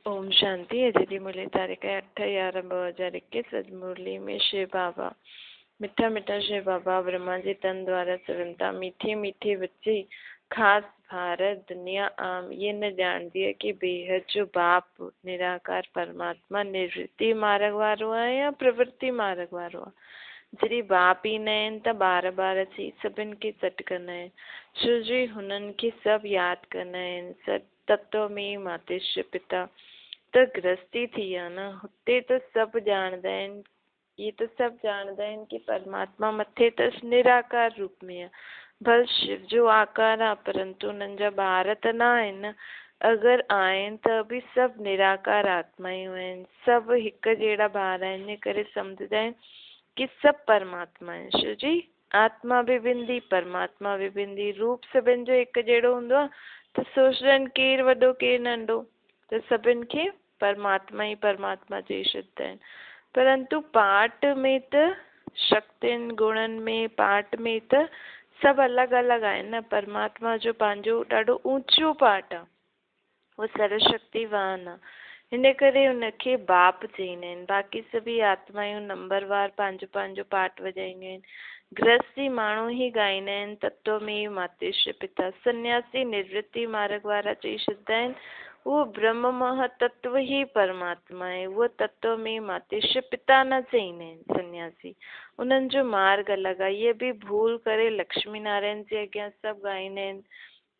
ओम शांति। अजय दी मुरली तारीख है 8/11/2021। आज मुरली में शिव बाबा मीठा मीठा शिव बाबा ब्रह्मा जी तन द्वारा सुनता मीठे मीठे बच्चे खास भारत दुनिया आम ये न जानती है कि बेहद जो बाप निराकार परमात्मा निर्वृत्ति मार्ग वारो है या प्रवृत्ति मार्ग वारो है। जॾहिं बाप ईंदा आहिनि त ॿार ॿार अची सभिनि खे सॾु कंदा आहिनि। छो जो हुननि खे सभु यादि कंदा आहिनि। सभु तत्व में मातेश्वर पिता त गृहस्थी थी आहे न, हुते त सभु ॼाणंदा आहिनि। ये तो सब जानदा आहिनि कि परमात्मा मथे अथसि निराकार रूप में आहे। भल शिव जो आकार आहे परंतु उन्हनि जा ॿार त न आहिनि न। अगरि आहिनि त बि सभु निराकार आत्मायूं आहिनि। सभु हिकु जहिड़ा ॿार आहिनि, इन करे सम्झंदा आहिनि कि सभु परमात्मा आहिनि। छो जी आत्मा बि विंदी परमात्मा बि विंदी, रूप सभिनि जो हिकु जहिड़ो हूंदो आहे त सोचंदा आहिनि केरु वॾो केरु नंढो, त सभिनि खे परमात्मा ई परमात्मा चई छॾींदा आहिनि। परंतु पाठ में त शक्तियुनि गुणनि में पाठ में त सभु अलॻि अलॻि आहिनि न। परमात्मा जो पंहिंजो ॾाढो ऊंचो पाठ आहे, वो सर्वशक्तिवान आहे। हिन करे हुनखे बाप चईंदा आहिनि। बाक़ी सभी आत्मायूं नंबरवार पंहिंजो पंहिंजो पाठ वॼाईंदियूं आहिनि। गृहस्थी माण्हू ई ॻाईंदा आहिनि तत्व में मातेश्वर पिता। सन्यासी निवृत्ति मार्ग वारा चई छॾींदा आहिनि वो ब्रह्म महातत्व ही परमात्मा आहे। उहो तत्व में मातेश्वर पिता न चईंदा आहिनि सन्यासी। उन्हनि जो मार्ग अलॻि आहे। इहे बि भूल करे लक्ष्मी नारायण जे अॻियां सभु ॻाईंदा आहिनि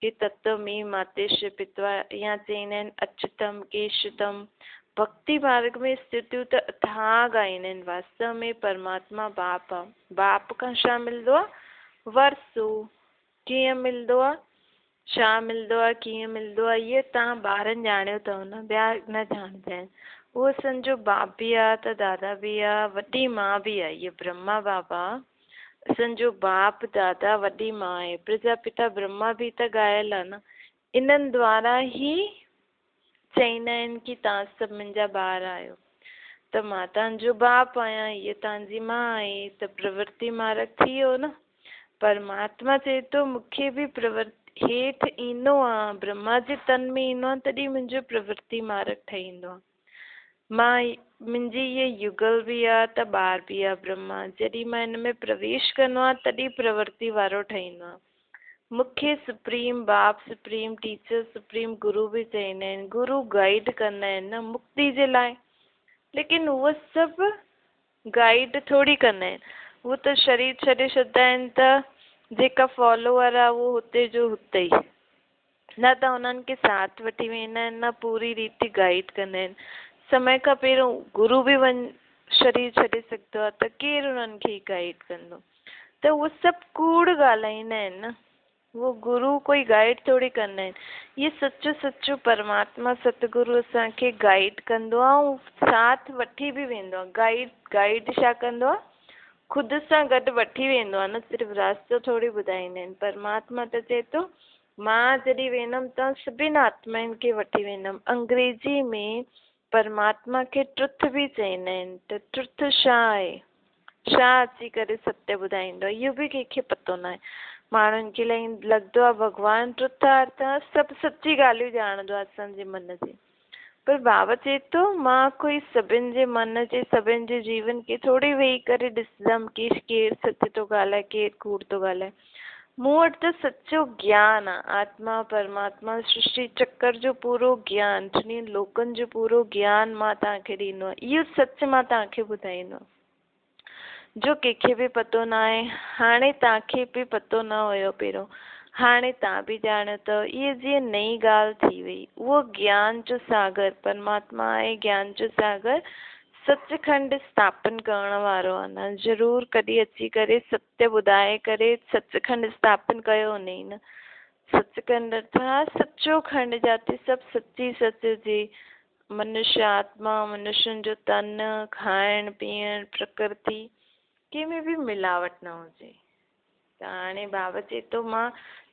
कि तत्व में मातेश्वर पिता या चईंदा आहिनि अच्युतम केशतम। भक्ति मार्ग में स्थितियूं त अथाह ॻाईंदा आहिनि। वास्तव में परमात्मा बाप आहे। बाप खां छा मिलंदो आहे? वरसो। कीअं मिलंदो आहे? छा मिलंदो आहे? कीअं मिलंदो आहे? इहे तव्हां ॿारनि ॼाणियो अथव न, ॿिया न ॼाणंदा आहिनि। उहो असांजो बाप बि आहे त दादा बि आहे, वॾी मां बि आहे। इहे ब्रह्मा बाबा असांजो बाप दादा वॾी मां आहे। प्रजापिता ब्रह्मा बि त ॻायल आहे न। इन्हनि द्वारा ई चईंदा आहिनि कि तव्हां सभु मुंहिंजा ॿार आहियो। त मां तव्हांजो बाप आहियां, हीअ तव्हांजी मां आहे, त प्रवृत्ति मार्ग थी वियो न। परमात्मा चए थो मूंखे बि प्रवृत्ति हेठि ईंदो आहे, ब्रह्मा जे तन में ईंदो आहे तॾहिं मुंहिंजो प्रवृत्ति मार्ग ठहींदो आहे। मां मुंहिंजी ये युगल बि आहे त ॿार बि आहे ब्रह्मा। जॾहिं मां हिन में प्रवेश कंदो आहे तॾहिं प्रवृत्ति वारो ठहींदो आहे। मूंखे सुप्रीम बाप सुप्रीम टीचर सुप्रीम गुरु बि चईंदा आहिनि। गुरु गाइड कंदा आहिनि न मुक्ति जे लाइ। लेकिन उहे सभु गाइड थोरी कंदा आहिनि। उहो त शरीर छॾे छॾंदा आहिनि त जेका फॉलोअर आहे उहो हुते जो हुते ई, न त उन्हनि खे साथ वठी वेंदा आहिनि न पूरी रीति गाइड कंदा आहिनि। समय खां पहिरियों गुरु बि शरीर छॾे सघंदो आहे त केरु उन्हनि खे गाइड कंदो? त उहो सभु कूड़ ॻाल्हाईंदा आहिनि न। वो गुरु कोई गाइड थोरी कंदा आहिनि। ये सच्चो सच्चो परमात्मा सतगुरु असांखे गाइड कंदो आहे ऐं साथ वठी बि वेंदो आहे। गाइड छा कंदो आहे? ख़ुदि सां गॾु वठी वेंदो आहे न, सिर्फ़ु रास्तो थोरी ॿुधाईंदा आहिनि। परमात्मा त चए थो मां जॾहिं वेंदमि त सभिनि आत्माउनि खे वठी वेंदमि। अंग्रेजी में परमात्मा खे ट्रुथ बि चईंदा आहिनि। त ट्रुथ छा आहे? छा अची करे सत्य ॿुधाईंदो? इहो बि कंहिंखे पतो न आहे। माण्हुनि खे लॻंदो आहे भॻवानु ट्रुथ अर्थ सभु सची ॻाल्हियूं ॼाणंदो आहे असांजे मन जे। पर बाबा चए थो मां कोई सभिनि जे मन जे सभिनि जे जीवन खे थोरी वेही करे ॾिसंदमि कि केरु सच थो ॻाल्हाए केरु कूड़ थो ॻाल्हाए। मूं वटि त सचो ज्ञान आहे। आत्मा परमात्मा सृष्टि चक्कर जो पूरो ज्ञान, टिनी लोकनि जो पूरो ज्ञान मां तव्हांखे ॾींदो आहे। इहो सच मां तव्हांखे ॿुधाईंदो आहे जो कंहिंखे बि पतो न आहे। हाणे तव्हांखे बि पतो न हुयो पहिरियों, हाणे तव्हां बि ॼाणियो अथव। इहा जीअं नई ॻाल्हि थी वई। उहो ज्ञान जो सागर परमात्मा आहे। ज्ञान जो सागर सचखंड स्थापन करण वारो आहे न। ज़रूरु कॾहिं अची करे सत्य ॿुधाए करे सचखंड स्थापन कयो हुनई न। सचखंड अर्थात सचो खंड जाते सभु सची सच जी। मनुष्य आत्मा मनुष्यनि जो तन खाइण पीअण प्रकृति कंहिंमें बि मिलावट न हुजे। त हाणे बाबा चए थो मां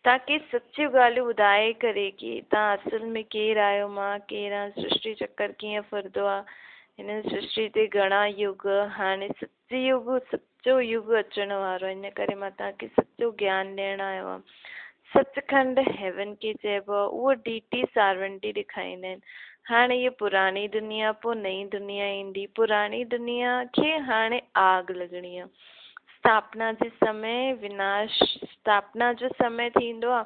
तव्हांखे सचियूं ॻाल्हियूं ॿुधाए करे कि तव्हां असुल में केरु आहियो मां केरु आहियां, सृष्टि चक्कर कीअं फिरंदो आहे, हिन सृष्टि ते घणा युग, हाणे सचो युग अचण वारो आहे। इन करे मां तव्हांखे सचो ज्ञान ॾियणु आयो आहे। सचखंड हेवन खे चइबो आहे। उहो डीटी सारवंटी ॾेखारींदा आहिनि। हाणे ये पुरानी दुनिया पोइ नई दुनिया ईंदी। पुरानी दुनिया खे हाणे आग लॻणी आहे। स्थापना जे समय विनाश, स्थापना जो समय थींदो आहे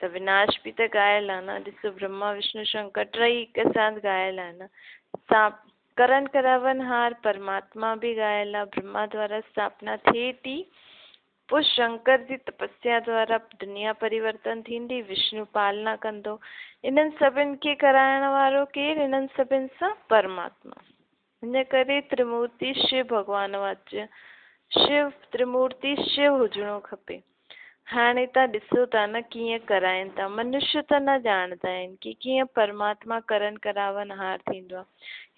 त विनाश बि त ॻायल आहे न। ॾिसो ब्रह्मा विष्णु शंकर टई हिक साथ ॻायल आहे न। करण करावनहार परमात्मा भी ॻायल आहे। ब्रह्मा द्वारा स्थापना थिए थी, पोइ शंकर जी तपस्या द्वारा दुनिया परिवर्तन थींदी, विष्णु पालना कंदो। इन्हनि सभिनि खे कराइण वारो केरु? इन्हनि सभिनि सां परमात्मा। हिन करे त्रिमूर्ति शिव भॻवान वाच्य, शिव त्रिमूर्ति शिव हुजणो खपे। हाणे तव्हां ॾिसो था न कीअं कराइनि था। मनुष्य त न ॼाणंदा आहिनि कि कीअं परमात्मा करण करावनहार थींदो आहे।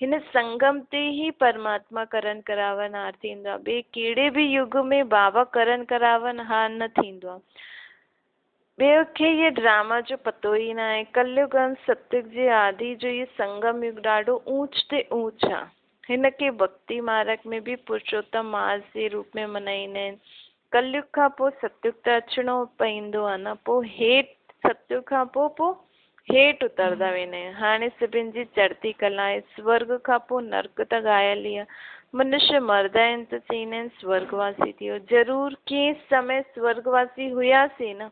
हिन संगम ते ही परमात्मा करण करावनहार थींदो आहे। ॿिए कहिड़े बि युग में बाबा करण करावनहार न थींदो आहे। ॿियो खे ये ड्रामा जो पतो ई न आहे। कलयुग ऐं सतयुग जे आदि जो ये संगम युग ॾाढो ऊंच ते ऊंच आहे। हिन खे भक्ति मार्ग में भी पुरुषोत्तम मास जे रूप में मल्हाईंदा आहिनि। कलयुग खां पोइ सतयुग त अचिणो पवंदो आहे न। पोइ हेठि सतयुग खां पोइ हेठि उतरंदा वेंदा आहिनि। हाणे सभिनि जी चढ़ती कला आहे। स्वर्ग खां पोइ नर्क त ॻायल ई आहे। मनुष्य मरदा आहिनि त चईंदा आहिनि स्वर्गवासी थी वियो। ज़रूर कंहिं समय स्वर्गवासी हुयासीं न।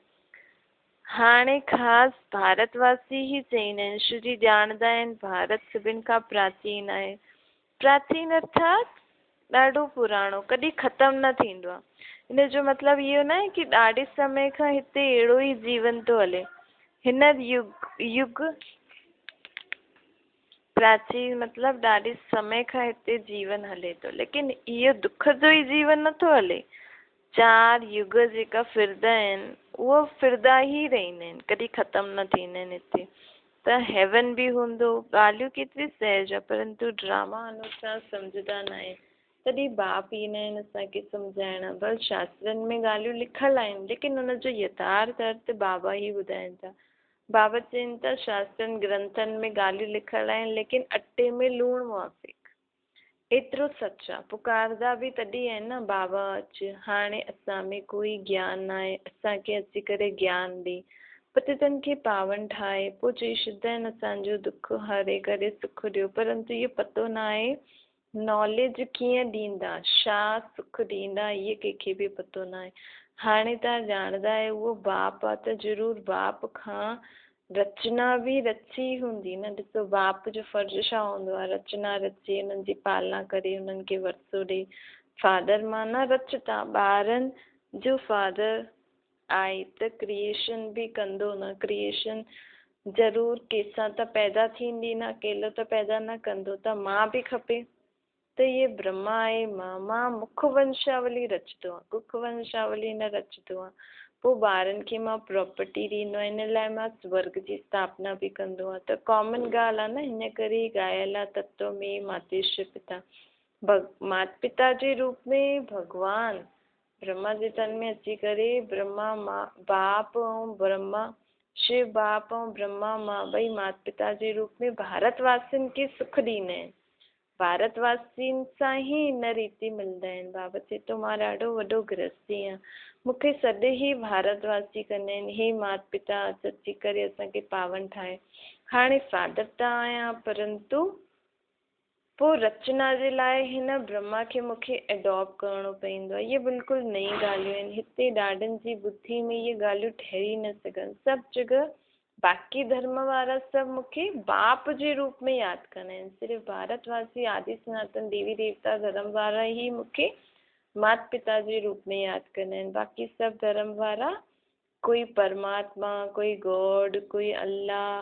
हाणे ख़ासि भारतवासी ही चईंदा आहिनि। शिव जी ॼाणंदा आहिनि भारत सभिनि खां प्राचीन आहे। प्राचीन अर्थात ॾाढो पुराणो, कॾहिं ख़तम न थींदो आहे। इन जो मतिलबु इहो न आहे कि ॾाढे समय खां हिते अहिड़ो ई जीवन थो हले। हिन युग प्राचीन मतिलबु ॾाढे समय खां हिते जीवन हले थो, लेकिन इहो दुख जो ई जीवन नथो हले। 4 युग जेका फिरदा आहिनि उहो फिरदा ई रहंदा आहिनि, कॾहिं ख़तम न थींदा आहिनि। हिते त हेवन बि हूंदो। ॻाल्हियूं केतिरी सहज आहे, परंतु ड्रामा अनुसार सम्झदा न आहिनि। तॾहिं बाप ईंदा आहिनि असांखे सम्झाइण। भल शास्त्रनि में ॻाल्हियूं लिखियलु आहिनि, लेकिन हुनजो यथार्थ अर्थ बाबा ई ॿुधाइनि था। बाबा चवनि था शास्त्रनि ग्रंथनि में ॻाल्हियूं लिखियलु आहिनि, लेकिन अटे में लूणु मुआफ़िक। एतिरो सच आहे। पुकारदा बि तॾहिं आहिनि न, बाबा अच। हाणे असां में कोई ज्ञान न आहे, असांखे अची करे ज्ञान ॾे। पतितनि खे पावन ठाहे। पोइ चई छॾींदा आहिनि असांजो दुख हरे करे सुख ॾियो। परंतु इहो पतो न आहे नॉलेज कीअं ॾींदा, छा सुख ॾींदा, इहे कंहिंखे बि पतो न आहे। हाणे तव्हां ॼाणंदा आहियो उहो बाप आहे त ज़रूरु बाप खां रचना बि रची हूंदी न। ॾिसो बाप जो फर्ज़ु छा हूंदो आहे? रचना रचे, उन्हनि जी पालना करे, उन्हनि खे वरसो ॾे। फादर मां न रचता, ॿारनि जो फादर आहे त क्रिएशन बि कंदो न। क्रिएशन ज़रूरु कंहिंसां त पैदा थींदी न, अकेलो त पैदा न कंदो, त मां बि खपे। त इहे ब्रह्मा आहे, मां मुख वंशावली रचंदो आहे, कुख वंशावली न रचंदो आहे। पोइ ॿारनि खे मां प्रॉपर्टी ॾींदो आहे। इन लाइ मां स्वर्ग जी स्थापना बि कंदो आहे। त कॉमन ॻाल्हि आहे न। हिन करे ॻायल आहे तत्व में मातेश्वर पिता। माता पिता जे रूप में भॻवान ब्रह्मा जे तन में अची करे ब्रह्मा मां बाप ऐं ब्रह्मा शिव बाप ऐं ब्रह्मा मां ॿई माता पिता जे रूप में भारतवासियुनि खे सुख ॾींदा आहिनि। भारतवासियुनि सां ई हिन रीति मिलंदा आहिनि। बाबा चए थो मां ॾाढो वॾो गृहस्थी आहियां, मूंखे सॾ ई भारतवासी कंदा आहिनि। हे माता पिता अची करे असांखे पावन ठाहे। हाणे फादर त आहियां, परंतु पोइ रचना जे लाइ हिन ब्रह्मा खे मूंखे एडॉप्ट करिणो पवंदो आहे। इहे बिल्कुलु नई ॻाल्हियूं आहिनि। हिते ॾाढनि जी ॿुधी में इहे ॻाल्हियूं ठही न सघनि। सभु जॻह बाक़ी धर्म वारा सभु मूंखे बाप जे रूप में यादि कंदा आहिनि। सिर्फ़ु भारतवासी आदि सनातन देवी देवता धर्म वारा ई मूंखे माता पिता जे रूप में यादि कंदा आहिनि। बाक़ी सभु धर्म वारा कोई परमात्मा, कोई गॉड, कोई अल्लाह,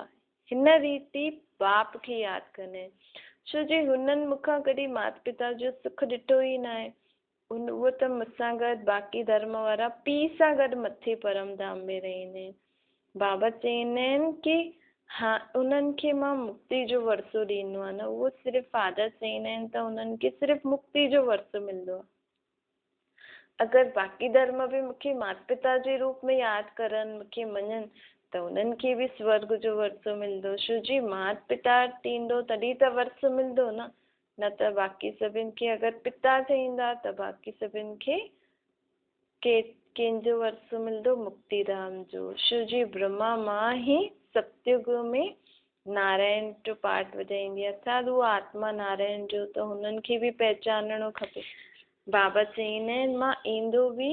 हिन रीति बाप खे यादि कंदा आहिनि। छो जे हुननि मूंखां कॾहिं माता पिता जो सुख ॾिठो ई न आहे। उहो त मूंसां गॾु बाक़ी धर्म वारा पीउ सां गॾु मथे परम धाम में रहंदा आहिनि। बाबा चवंदा आहिनि कि हा उन्हनि खे मां मुक्ति जो वरसो ॾींदो आहे न। उहो सिर्फ़ु फादर चवंदा आहिनि त उन्हनि खे सिर्फ़ु मुक्ति जो वरसो मिलंदो आहे। अगरि बाक़ी धर्म बि मूंखे माता पिता जे रूप में यादि करनि, मूंखे मञनि, त उन्हनि खे बि स्वर्ग जो वरसो मिलंदो। छो जी माता पिता थींदो तॾहिं त वरसो मिलंदो न। न त बाक़ी सभिनि खे अगरि पिता थींदा त बाक़ी सभिनि खे कंहिंजो वरसो मिलंदो? मुक्ति धाम जो। छो जी ब्रह्मा मां ई सतयुग में नारायण जो पाठ वॼाईंदी आहे, अर्थात उहा आत्मा नारायण जो, त हुननि खे बि पहचानणो खपे। बाबा चईंदा आहिनि मां ईंदो बि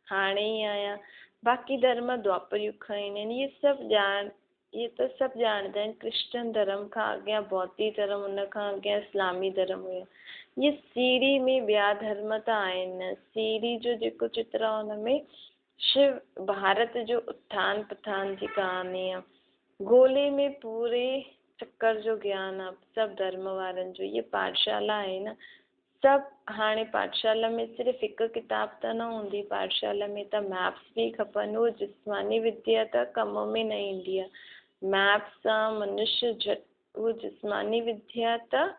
हाणे ई आहियां। बाक़ी धर्म द्वापर युग खां ईंदा आहिनि, इहे त सभु ॼाणदा आहिनि। क्रिश्चन धर्म खां अॻियां बौद्धी धर्म, हुन खां अॻियां इस्लामी धर्म हुयो। इहे सीरी में ॿिया धर्म त आहिनि। सीरी जो जेको चित्र आहे हुनमें शिव भारत जो उत्थान पथान जी कहानी आहे। गोले में पूरे चक्कर जो ज्ञान आहे सभु धर्म वारनि जो। इहे पाठशाला आहे न, सभु हाणे पाठशाला में सिर्फ़ु हिकु किताब त न हूंदी, पाठशाला में त मैप्स बि खपनि। उहो जिस्मानी विद्या त कम में न ईंदी आहे। मैप्स सां मनुष्य झट, उहो जिस्मानी विद्या त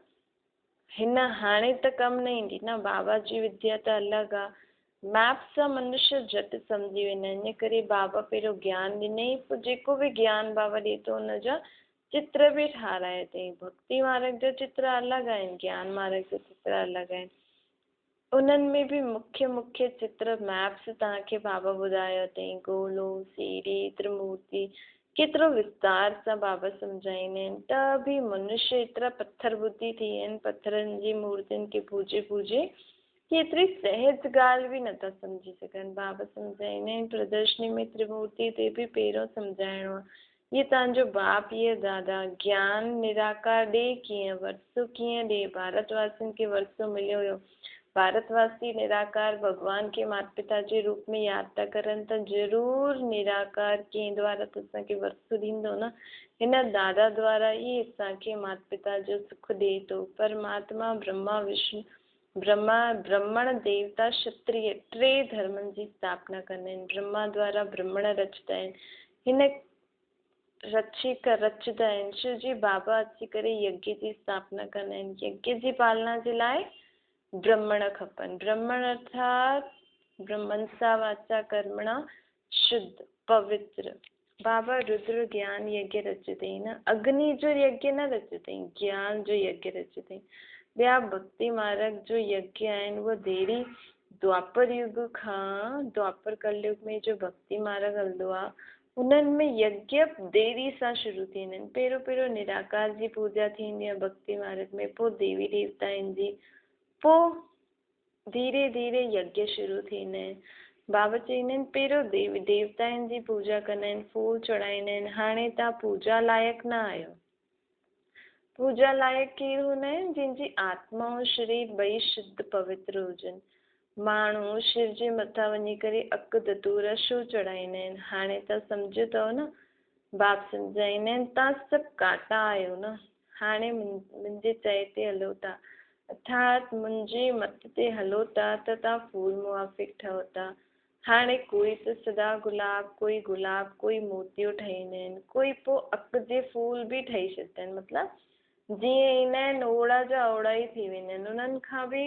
हिन हाणे त कम न ईंदी न, बाबा जी विद्या त अलॻि आहे। मैप्स सां मनुष्य झटि सम्झी वेंदा आहिनि, इन करे बाबा पहिरियों ज्ञान ॾिनई, पोइ जेको बि ज्ञान बाबा ॾिए थो हुनजा चित्र बि ठाराए अथई। भक्ति मार्ग जो चित्र अलॻि आहिनि, ज्ञान मार्ग जो चित्र अलॻि आहिनि। उन्हनि में बि मुख्य मुख्य चित्र मैप्स तव्हांखे बाबा ॿुधायो अथई। गोलो, सीरी, त्रिमूर्ति, केतिरो विस्तार सां बाबा सम्झाईंदा आहिनि। त बि मनुष्य एतिरा पत्थर बुद्धि थी विया आहिनि, पत्थरनि जी मूर्तियुनि खे पूजे पूजे, कि एतिरी सहज ॻाल्हि बि नथा सम्झी सघनि। बाबा सम्झाईंदा आहिनि प्रदर्शनी में त्रिमूर्ति ते बि पहिरियों सम्झाइणो आहे। ये तव्हांजो बाप, ये दादा ज्ञान निराकार ॾे कीअं, वरसो कीअं ॾे। भारतवासियुनि खे वरसो मिलियो हुयो। भारतवासी निराकार भॻवान खे माता पिता जे रूप में यादि था करनि, त ज़रूरु निराकार कंहिं द्वारा त असांखे वरसो ॾींदो न। हिन दादा द्वारा ई असांखे माता पिता जो सुख ॾिए थो। परमात्मा ब्रह्मा विष्णु ब्रह्मण देवता क्षत्रिय टे धर्मनि जी स्थापना कंदा आहिनि। ब्रह्मा द्वारा ब्रह्मण रचंदा आहिनि। हिन रचंदा आहिनि। शिव जी बाबा अची करे यज्ञ जी स्थापना कंदा आहिनि। यज्ञ जी पालना जे लाइ ब्रह्मण खपनि। ब्रह्मण अर्थात ब्रह्मंसा वाचा कर्मणा शुद्ध पवित्र। बाबा रुद्र ज्ञान यज्ञ रचतई न, अग्नि जो यज्ञ न रचतई, ज्ञान जो यज्ञ रचतई। ॿिया भक्ति मार्ग जो यज्ञ आहिनि उहे देरी द्वापर युग खां, द्वापर कलयुग में जो भक्ति मार्ग हलंदो आहे उन्हनि में यज्ञ देरी सां शुरू थींदा आहिनि। पहिरियों निराकार जी पूजा थींदी आहे भक्ति मार्ग में, पोइ देवी देवताउनि जी, पोइ धीरे धीरे यज्ञ शुरू थींदा आहिनि। बाबा चईंदा आहिनि पहिरियों देवी देवताउनि जी पूजा कंदा आहिनि, फूल चढ़ाईंदा आहिनि। हाणे तव्हां पूजा लाइक़ु न आहियो। पूजा लाइक़ु केरु हूंदा आहिनि? जंहिंजी आत्मा ऐं शरीर ॿई शुद्ध पवित्र हुजनि। माण्हू शिव जे मथां वञी करे अक धतूरा छो चढ़ाईंदा आहिनि? हाणे त सम्झो अथव न, बाप सम्झाईंदा आहिनि तव्हां सभु काटा आहियो न, हाणे मुंहिंजे चए ते हलो था, अर्थात मुंहिंजे मत ते हलो था त तव्हां फूल मुआफ़िक ठहो था। हाणे कोई त सदा गुलाब, कोई गुलाब, कोई मोतियो ठाहींदा आहिनि, कोई पोइ अक जे फूल बि ठही छॾंदा आहिनि। मतिलबु जीअं ईंदा आहिनि ओड़ा जा ओड़ा ई थी वेंदा आहिनि, उन्हनि खां बि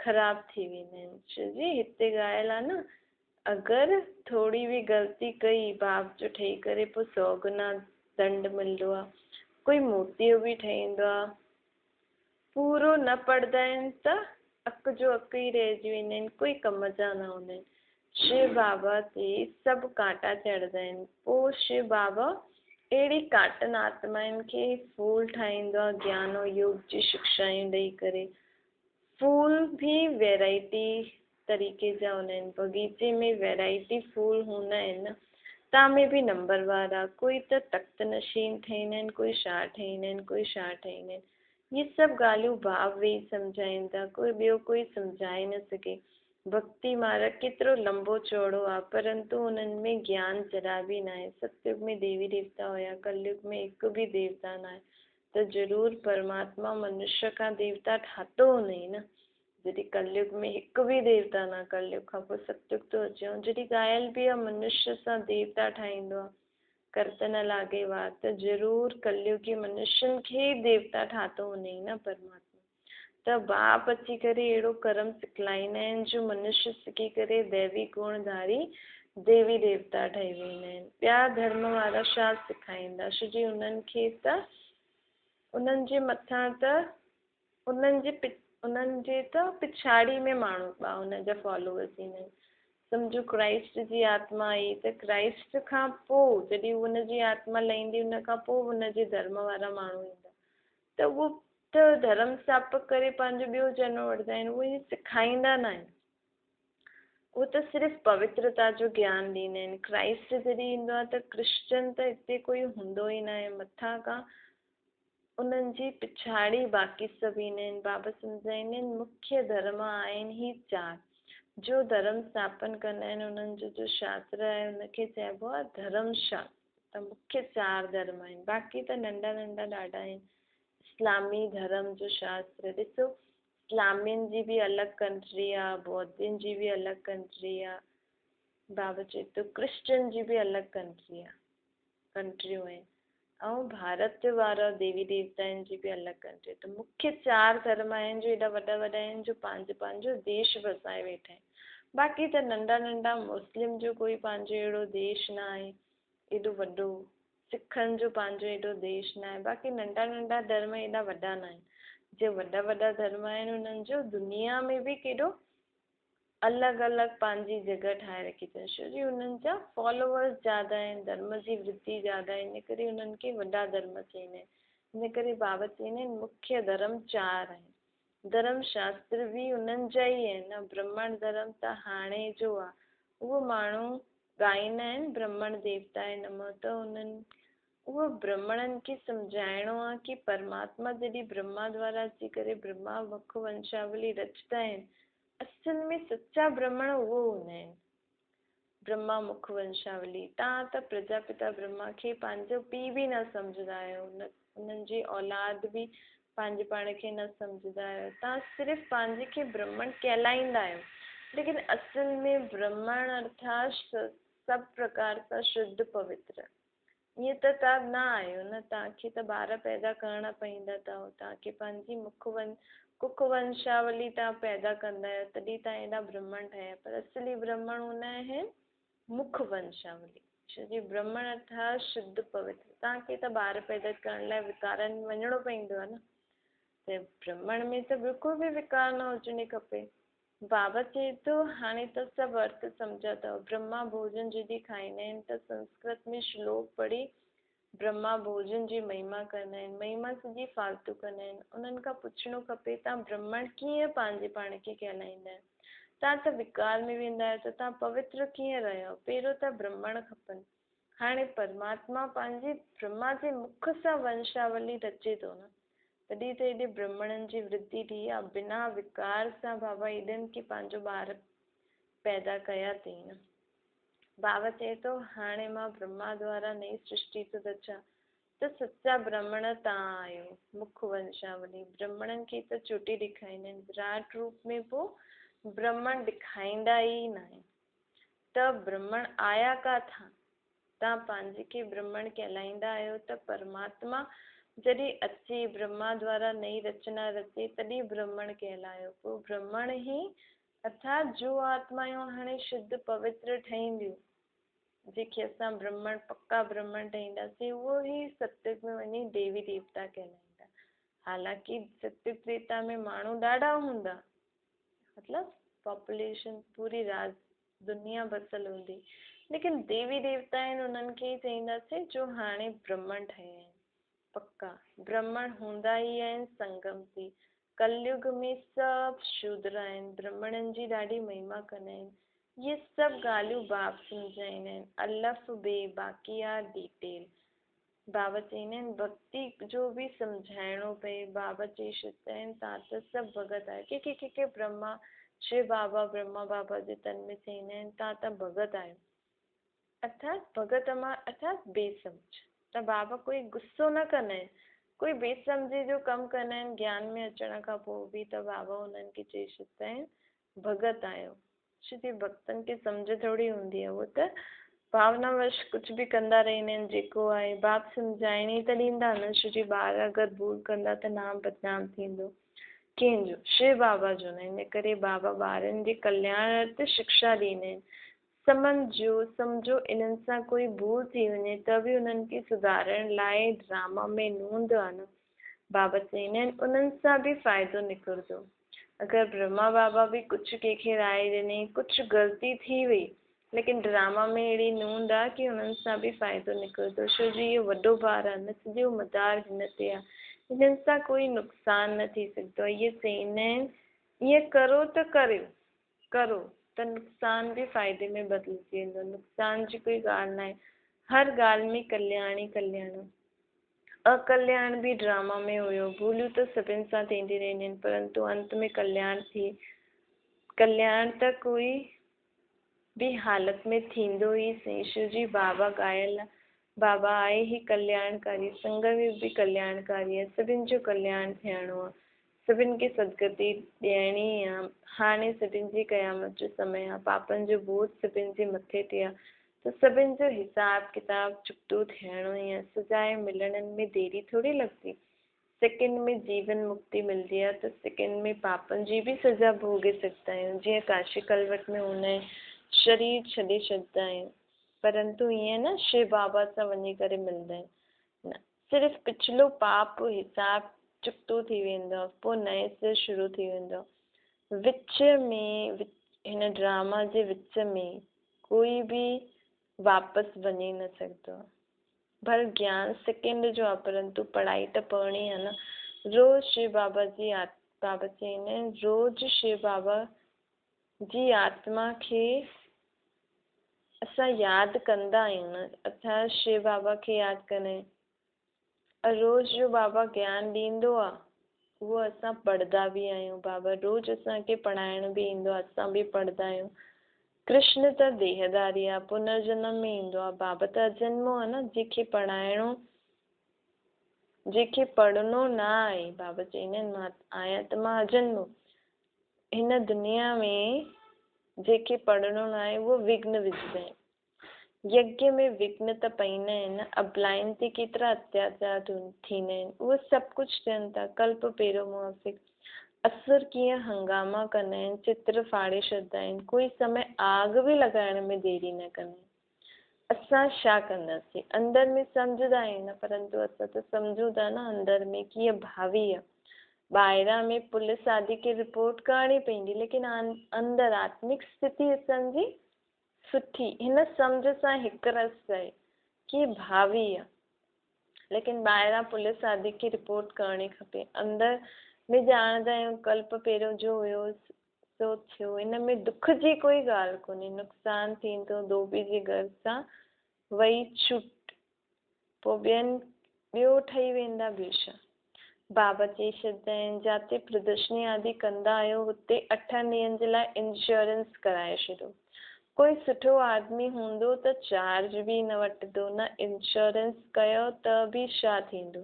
ख़राब थी वेंदा आहिनि। छोजी हिते ॻाल्हि आहे न, अगरि थोरी बि ग़लती कई बाप जो ठही करे पोइ 100 गुना दंड मिलंदो आहे। कोई मोतियो बि ठहींदो आहे, पूरो न पढ़ंदा आहिनि त अक जो अक ई रहिजी वेंदा आहिनि, कोई कम जा न हूंदा आहिनि। शिव बाबा ते सभु कांटा चढ़ंदा आहिनि। पोइ शिव बाबा अहिड़ी काटन आत्माउनि खे फूल ठाहींदो आहे ज्ञान और योग जी शिक्षाऊं ॾेई करे। फूल भी वैराइटी तरीक़े जा हूंदा आहिनि, बगीचे में वैराइटी फूल हूंदा आहिनि न, तव्हां में बि नंबर वारा, कोई त तख़्त नशीन ठाहींदा आहिनि, कोई छा ठाहींदा आहिनि, कोई छा ठाहींदा आहिनि। ये सभु ॻाल्हियूं भाव वेही सम्झाइनि था, कोई ॿियो कोई सम्झाए न सघे। भक्ति मार्ग केतिरो लंबो चौड़ो आहे, परंतु उन्हनि में ज्ञान जरा बि न आहे। सतयुग में देवी देवता हुया, कलयुग में हिकु बि देवता न आहे, त ज़रूरु परमात्मा मनुष्य खां देवता ठातो हुनई न। जॾहिं कलयुग में हिकु बि देवता न, कलयुग खां पोइ सतयुग थो अचे, ऐं जॾहिं ॻाल्हि बि आहे मनुष्य सां देवता ठाहींदो आहे, कर्तन लागे वार, त ज़रूरु कलयुगी मनुष्यनि खे देवता ठातो हुनई न परमात्मा। त बाप अची करे अहिड़ो कर्म सिखलाईंदा आहिनि जो मनुष्य सिखी करे दैवी गुणधारी देवी देवता ठही वेंदा आहिनि। ॿिया धर्म वारा छा सेखारींदा? छोजी उन्हनि खे त उन्हनि जे मथां त उन्हनि जे त पिछाड़ी में माण्हू हुनजा फॉलोअर्स ईंदा आहिनि। सम्झो क्राइस्ट जी आत्मा आई त क्राइस्ट खां पोइ जॾहिं हुनजी आत्मा लहींदी उन खां पोइ हुनजे धर्म वारा माण्हू ईंदा त उहो त धर्म स्थापक करे पंहिंजो ॿियो जनम वठंदा आहिनि। उहे सेखारींदा न आहिनि, उहो त सिर्फ़ु पवित्रता जो ज्ञान ॾींदा आहिनि। क्राइस्ट जॾहिं ईंदो आहे त क्रिश्चन त हिते कोई हूंदो ई न आहे, मथां खां उन्हनि जी पिछाड़ी बाक़ी सभु ईंदा आहिनि। बाबा सम्झाईंदा आहिनि मुख्य धर्म आहिनि ही 4 जो धर्म स्थापन कंदा आहिनि। उन्हनि जो शास्त्र आहे उनखे चइबो आहे धर्म शास्त्र। त मुख्य 4 धर्म आहिनि, बाक़ी त नंढा नंढा ॾाढा आहिनि। इस्लामी धर्म जो शास्त्र ॾिसो, इस्लामियुनि जी बि अलॻि कंट्री आहे, बौद्धियुनि जी बि अलॻि कंट्री आहे, बाबा चए थो क्रिश्चन जी बि अलॻि कंट्रियूं आहिनि, ऐं भारत वारा देवी देवताउनि जी बि अलॻि कंट्री। त मुख्य 4 धर्म आहिनि जो एॾा वॾा वॾा आहिनि जो पंहिंजो देश वसाए वेठा आहिनि। बाक़ी त नंढा नंढा, मुस्लिम जो कोई पंहिंजो अहिड़ो देश न आहे एॾो वॾो, सिखनि जो पंहिंजो एॾो देश न आहे, बाक़ी नंढा नंढा धर्म एॾा वॾा न आहिनि। जो वॾा वॾा धर्म आहिनि उन्हनि जो दुनिया में बि केॾो अलॻि अलॻि पंहिंजी जॻह ठाहे रखी अथनि, छो जो उन्हनि जा फॉलोवर्स ज़्यादा आहिनि, धर्म जी वृद्धि ज़्यादा आहे, इन करे उन्हनि खे वॾा धर्म चईंदा आहिनि। इन करे बाबा चईंदा आहिनि मुख्य धर्म 4 आहिनि। धर्म शास्त्र बि उन्हनि जा ई आहिनि न। ब्राह्मण धर्म त हाणे जो आहे उहो माण्हू ॻाईंदा आहिनि ब्राह्मण देवताए नमः, त उन्हनि उहो ब्राह्मणनि खे सम्झाइणो आहे कि परमात्मा जॾहिं ब्रह्मा द्वारा अची करे ब्रह्मा मुख वंशावली रचंदा आहिनि, असल में सच्चा ब्राह्मण उहो हूंदा आहिनि। ब्रह्मा मुख वंशावली, तव्हां त प्रजापिता ब्रह्मा खे पंहिंजो पीउ बि न सम्झंदा आहियो, उन्हनि जी औलाद बि पंहिंजे पाण खे न सम्झंदा आहियो, तव्हां सिर्फ़ु पंहिंजे खे ब्राह्मण कहलाईंदा आहियो, लेकिन असल में ब्राह्मण अर्थात सभु प्रकार सां शुद्ध पवित्र। ईअं त तव्हां न आहियो न, तव्हांखे त ॿार पैदा करणा पवंदा अथव, तव्हांखे पंहिंजी कुख वंशावली तव्हां पैदा कंदा आहियो, तॾहिं तव्हां एॾा ब्राह्मण ठहिया, पर असली ब्राह्मण हूंदा आहिनि मुख वंशावली। छो जी ब्राह्मण अर्थात शुद्ध पवित्र, तव्हांखे त ॿार पैदा करण लाइ विकारनि में वञिणो पवंदो आहे न, त ब्राह्मण में त बिल्कुलु बि विकार न हुजणी खपे। बाबा चए थो हाणे त सभु अर्थ सम्झा अथव। ब्रह्मा भोजन जॾहिं खाईंदा आहिनि त संस्कृत में श्लोक पढ़ी ब्रह्मा भोजन जी महिमा कंदा आहिनि, महिमा सॼी फालतू कंदा आहिनि। उन्हनि खां पुछणो खपे तव्हां ब्राह्मण कीअं पंहिंजे पाण खे कहलाईंदा आहियो, तव्हां त विकार में वेंदा आहियो त तव्हां पवित्र कीअं रहियो, पहिरियों त ब्राह्मण खपनि। हाणे परमात्मा पंहिंजी ब्रह्मा जे मुख सां वंशावली रचे थो न, तॾहिं त हेॾे ब्राह्मणनि जी वृद्धि थी आहे, बिना विकार सां बाबा हेॾनि खे पंहिंजो ॿार पैदा कया अथई न। बाबा चए थो हाणे मां ब्रह्मा द्वारा नई सृष्टि थो रचां, त सच्चा ब्राह्मण तव्हां आहियो, मुख वंशावली। ब्राह्मणनि खे त चोटी ॾेखारींदा आहिनि, विराट रूप में पोइ ब्राह्मण ॾेखारींदा ई न आहिनि। त ब्राह्मण आया किथां? तव्हां पंहिंजे खे ब्राह्मण कहलाईंदा आहियो त परमात्मा जॾहिं अचे ब्रह्मा द्वारा नई रचना रचे तॾहिं ब्राह्मण कहलायो। पोइ ब्राह्मण ई अर्थात जो आत्मायूं हाणे शुद्ध पवित्र ठहींदियूं, जेके असां ब्राह्मण पक्का ब्राह्मण ठहींदासीं, उहो ई सत्युग में वञी देवी देवता कहलाईंदा। हालांकि सत्युग त्रेता में माण्हू ॾाढा हूंदा, मतिलबु पॉपुलेशन पूरी दुनिया बसियल हूंदी, लेकिन देवी देवता आहिनि उन्हनि खे ई चईंदासीं जो हाणे ब्राह्मण ठहिया आहिनि। पक्का ब्राह्मण हूंदा ई आहिनि संगम थी। कलयुग में सभु शूद्र आहिनि, ब्राह्मणनि जी ॾाढी महिमा कंदा आहिनि। ये सभु ॻाल्हियूं बाप सम्झाईंदा आहिनि, अलफ बे बाक़ी आहे डिटेल। बाबा चईंदा आहिनि भक्ति जो बि सम्झाइणो पए। बाबा चई छॾींदा आहिनि तव्हां त सभु भॻत आहियो, के ब्रह्मा शिव बाबा ब्रह्मा बाबा जे तन में चईंदा आहिनि तव्हां त भॻत आहियो, अर्थात भॻत मां अर्थात बेसम्झ। त बाबा कोई गुस्सो न कंदा आहिनि, कोई बेसम्झी जो कमु कंदा आहिनि ज्ञान में अचण खां पोइ बि, त बाबा हुननि खे चई छॾींदा आहिनि भॻत आहियो। छो की भक्तनि खे सम्झ थोरी हूंदी आहे, उहो त भावनावश कुझु बि कंदा रहंदा आहिनि। जेको आहे बाप सम्झाइणी त ॾींदा न, छो जी ॿार अगरि भूल कंदा त नाम बदनाम थींदो कंहिंजो, शिव बाबा जो न। इन करे बाबा ॿारनि जे कल्याण अर्थ शिक्षा ॾींदा आहिनि। सम्झो इन्हनि सां कोई भूल थी वञे त बि उन्हनि खे सुधारण लाइ ड्रामा में नूंद आहे न। बाबा चईंदा आहिनि उन्हनि सां बि फ़ाइदो निकिरंदो। अगरि ब्रह्मा बाबा बि कुझु कंहिंखे राय ॾिनई, कुझु ग़लती थी वई, लेकिन ड्रामा में अहिड़ी नूंद आहे की हुननि सां बि फ़ाइदो निकिरंदो, छो जो इहो वॾो ॿारु आहे न, सॼो मदार हिन ते आहे, हिननि सां कोई नुक़सानु न थी सघंदो आहे। इहे चईंदा आहिनि ईअं करो त करो त नुक़सान बि फ़ाइदे में बदिलजी वेंदो, नुक़सान जी कोई ॻाल्हि न आहे, हर ॻाल्हि में कल्याण ई कल्याण। अकल्याण बि ड्रामा में हुयो, भूलियूं त सभिनि सां थींदी रहंदियूं आहिनि, परंतु अंत में कल्याण कल्याण त कोई बि हालत में थींदो ई सही, शिव जी बाबा ॻायल आहे, बाबा आहे ही कल्याणकारी, संग में बि कल्याणकारी आहे, सभिनि जो कल्याण थियणो आहे, सभिनि खे सदगति ॾियणी आहे। हाणे सभिनि जी क़यामत जो समय आहे, पापनि जो बोझ सभिनि जे मथे ते आहे, त सभिनि जो हिसाब किताब चुकतो थियणो ई आहे। सजाए मिलण में देरी थोरी लॻंदी, सेकेंड में जीवन मुक्ति मिलंदी आहे त सेकेंड में पापनि जी बि सज़ा भोगे सघंदा आहियूं, जीअं काशी कलवट में हूंदा आहिनि, शरीर छॾे छॾंदा आहियूं, परंतु ईअं न शिव बाबा सां वञी करे मिलंदा आहिनि, न, सिर्फ़ु पिछलो पाप हिसाब चुकतो थी वेंदो आहे, पोइ नए सिर शुरू थी वेंदो आहे। विच में हिन ड्रामा जे विच में कोई बि वापसि वञी न सघंदो आहे। भल ज्ञान सेकेंड जो आहे, परंतु पढ़ाई त पढ़णी आहे न। रोज़ शिव बाबा जी बाबा चईंदा आहिनि, रोज़ शिव बाबा जी आत्मा खे असां यादि कंदा आहियूं न, असां शिव बाबा खे यादि कंदा आहियूं, रोज़ जो बाबा ज्ञान ॾींदो आहे उहो असां पढ़ंदा बि आहियूं, बाबा रोज़ असांखे पढ़ाइण बि ईंदो आहे, असां बि पढ़ंदा आहियूं। कृष्ण त देहधारी आहे, पुनर्जन्म में ईंदो आहे, बाबा त अजन्मो आहे न, जंहिंखे पढ़णो न आहे, बाबा चईंदा आहिनि मां आहियां त मां अजन्मो, हिन दुनिया में जंहिंखे पढ़णो न आहे उहो विघ्न विझंदा आहिनि, यज्ञ में विघ्न त पईंदा आहिनि न, अबलाइन ते केतिरा अत्याचार थींदा आहिनि, उहे सभु कुझु थियनि था, कल्प पहिरियों मुआफ़िक, असुर कीअं हंगामा कंदा आहिनि, चित्र फाड़े छॾंदा आहिनि, कोई समय आग बि लॻाइण में देरी न कंदा आहिनि। असां छा कंदासीं, अंदर में सम्झंदा आहियूं न, परंतु असां त सम्झूं था न अंदर में की इहा भावी आहे, ॿाहिरां में पुलिस आदि खे रिपोर्ट करणी पवंदी, लेकिन अंदर आत्मिक स्थिति असांजी सुठी, हिन सम्झ सां हिकु रस आहे की भावी आहे, लेकिन ॿाहिरां पुलिस आदि खे रिपोर्ट करणी खपे, अंदर में ॼाणंदा आहियूं कल्प पहिरियों जो हुयो सो थियो, हिन में दुख जी कोई ॻाल्हि कोन्हे, नुक़सानु थींदो धोबी जे घर सां वही छुट, पोइ ॿियो ठही वेंदा ॿियो छा। बाबा चई छॾंदा आहिनि, जिते प्रदर्शनी आदि कंदा आहियो हुते 8 ॾींहंनि जे लाइ इंश्योरेंस कराए छॾियो, कोई सुठो आदमी हूंदो त चार्ज बि न वठंदो, न इंश्योरेंस कयो त बि छा थींदो,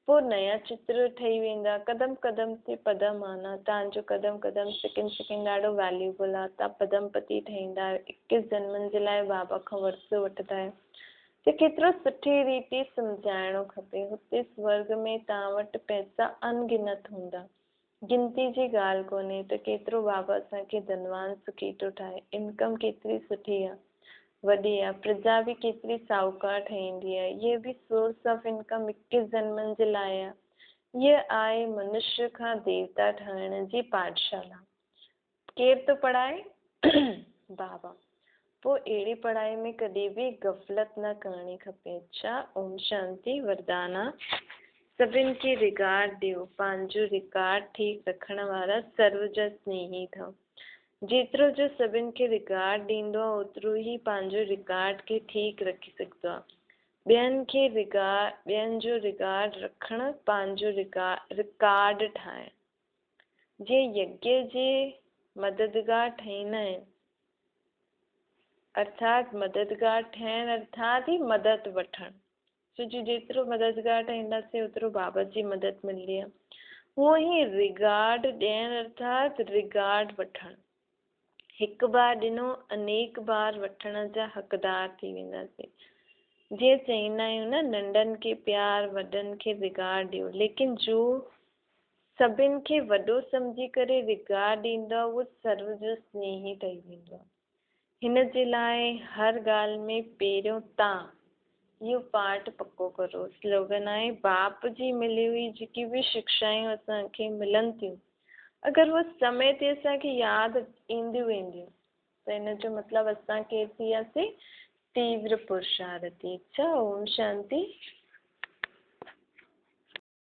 पोइ नया चित्र ठही वेंदा, क़दम क़दम ते पदम आना, तव्हांजो क़दम क़दम सेकेंड ॾाढो वैल्यूबल आहे, तव्हां पदमपति ठहींदा आहियो, 21 जन्मनि जे लाइ बाबा खां वरसो वठंदा आहियो, त केतिरो सुठी रीति सम्झाइणो खपे, हुते स्वर्ग में तव्हां वटि पैसा अनगिनत हूंदा, गिनती जी ॻाल्हि कोन्हे त केतिरो बाबा असांखे धनवान सुखी थो ठाहे, इनकम केतिरी सुठी आहे, वॾी आहे, प्रजा बि केतिरी साहूकार ठहींदी आहे, इहे बि सोर्स ऑफ इनकम 21 जन्मनि जे लाइ आहे, हीअ आहे मनुष्य खां देवता ठहण जी पाठशाला। केरु थो पढ़ाए? बाबा। पोइ अहिड़ी पढ़ाई में कॾहिं बि गफ़लत न करणी खपे। अच्छा, ओम शांति वरदाना। सभिनि खे रिगार्ड ॾियो, पंहिंजो रिकॉर्ड ठीकु रखण वारा सर्व जा स्नेही अथव। जेतिरो जो सभिनि खे रिगार्ड ॾींदो आहे ओतिरो ई पंहिंजो रिकॉर्ड खे ठीकु रखी सघंदो आहे। ॿियनि जो रिकॉर्ड रखणु पंहिंजो रिकॉर्ड ठाहिणु। जीअं यज्ञ जे मददगार ठहींदा आहिनि, अर्थात मददगार ठहिण अर्थात ई मदद वठणु, छो जो जेतिरो मददगार ठहींदासीं ओतिरो बाबा जी मदद मिलंदी आहे। उहो ई रिगार्ड ॾियणु अर्थात रिगार्ड वठणु, हिकु बार ॾिनो अनेक बार वठण जा हक़दार थी वेंदासीं। जीअं चईंदा आहियूं न, नंढनि खे प्यार, वॾनि खे रिगार्ड ॾियो, लेकिन जो सभिनि खे वॾो सम्झी करे रिगार्ड ॾींदो आहे उहो सर्व जो स्नेही ठही वेंदो आहे। हिन जे लाइ हर ॻाल्हि में पहिरियों तव्हां इहो पाठ पको करो। स्लोगन आहे, बाप जी मिली हुई जेकी बि शिक्षायूं असांखे मिलनि थियूं अगरि उहो समय ते असांखे यादि ईंदियूं वेंदियूं त इन जो मतिलबु असां केरु थी वियासीं तीव्र पुरुषार्थी। अच्छा, ओम शांति।